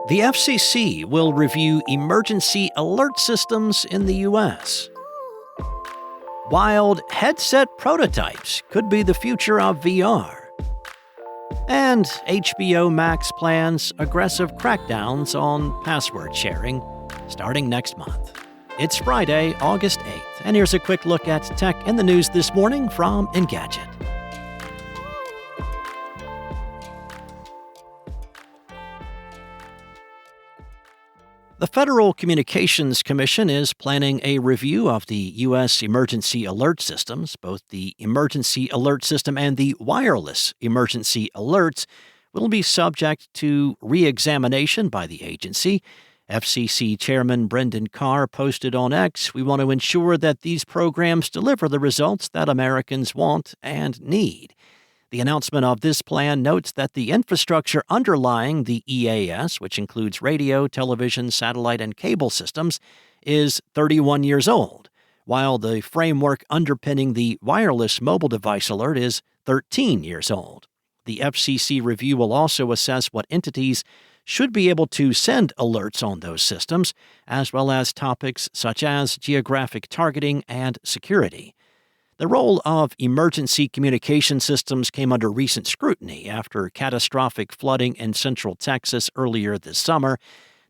The FCC will review emergency alert systems in the U.S. Wild headset prototypes could be the future of VR. And HBO Max plans aggressive crackdowns on password sharing starting next month. It's Friday, August 8th, and here's a quick look at tech in the news this morning from Engadget. The Federal Communications Commission is planning a review of the U.S. emergency alert systems. Both the emergency alert system and the wireless emergency alerts will be subject to re-examination by the agency. FCC Chairman Brendan Carr posted on X, "We want to ensure that these programs deliver the results that Americans want and need." The announcement of this plan notes that the infrastructure underlying the EAS, which includes radio, television, satellite, and cable systems, is 31 years old, while the framework underpinning the wireless mobile device alert is 13 years old. The FCC review will also assess what entities should be able to send alerts on those systems, as well as topics such as geographic targeting and security. The role of emergency communication systems came under recent scrutiny after catastrophic flooding in central Texas earlier this summer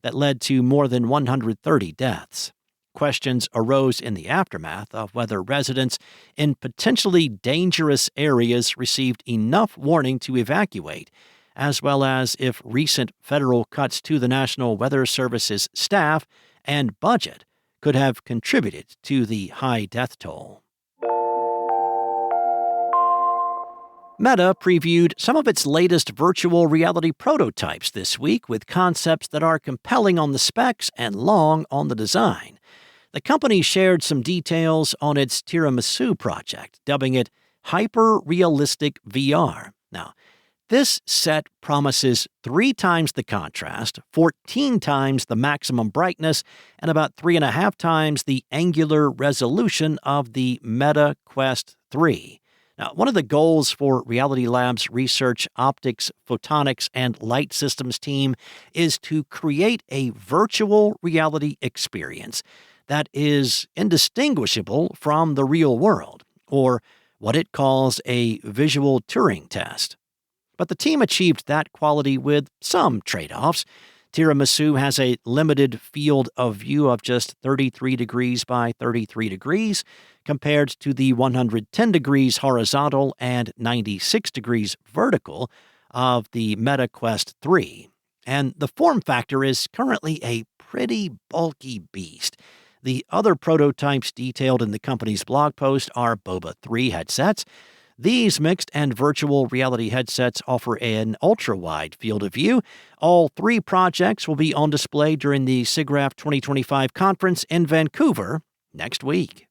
that led to more than 130 deaths. Questions arose in the aftermath of whether residents in potentially dangerous areas received enough warning to evacuate, as well as if recent federal cuts to the National Weather Service's staff and budget could have contributed to the high death toll. Meta previewed some of its latest virtual reality prototypes this week with concepts that are compelling on the specs and long on the design. The company shared some details on its Tiramisu project, dubbing it hyperrealistic VR. Now, this set promises 3 times the contrast, 14 times the maximum brightness, and about 3.5 times the angular resolution of the Meta Quest 3. Now, one of the goals for Reality Labs' research optics, photonics, and light systems team is to create a virtual reality experience that is indistinguishable from the real world, or what it calls a visual Turing test. But the team achieved that quality with some trade-offs. Tiramisu has a limited field of view of just 33 degrees by 33 degrees, compared to the 110 degrees horizontal and 96 degrees vertical of the Meta Quest 3. And the form factor is currently a pretty bulky beast. The other prototypes detailed in the company's blog post are Boba 3 headsets. These mixed and virtual reality headsets offer an ultra-wide field of view. All 3 projects will be on display during the SIGGRAPH 2025 conference in Vancouver next week.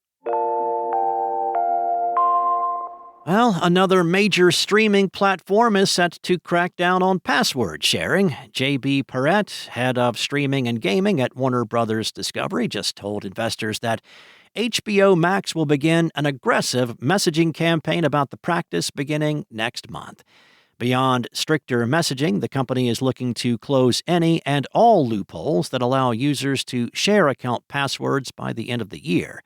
Well, another major streaming platform is set to crack down on password sharing. J.B. Perrett, head of streaming and gaming at Warner Bros. Discovery, just told investors that HBO Max will begin an aggressive messaging campaign about the practice beginning next month. Beyond stricter messaging, the company is looking to close any and all loopholes that allow users to share account passwords by the end of the year.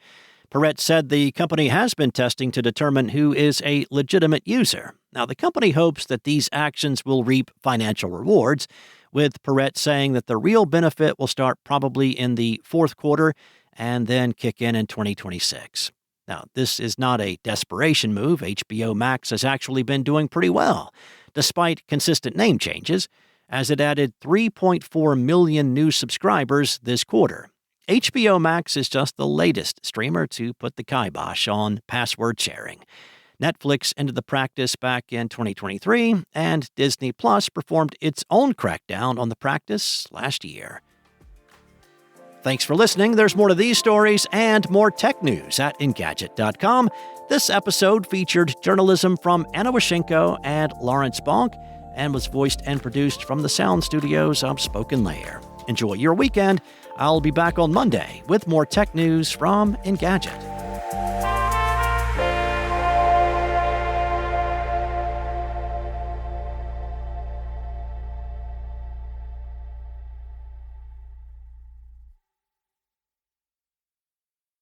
Perrett said the company has been testing to determine who is a legitimate user. Now, the company hopes that these actions will reap financial rewards, with Perrett saying that the real benefit will start probably in the fourth quarter and then kick in 2026. Now, this is not a desperation move. HBO Max has actually been doing pretty well, despite consistent name changes, as it added 3.4 million new subscribers this quarter. HBO Max is just the latest streamer to put the kibosh on password sharing. Netflix ended the practice back in 2023, and Disney Plus performed its own crackdown on the practice last year. Thanks for listening. There's more to these stories and more tech news at Engadget.com. This episode featured journalism from Anna Washenko and Lawrence Bonk and was voiced and produced from the sound studios of Spoken Layer. Enjoy your weekend. I'll be back on Monday with more tech news from Engadget.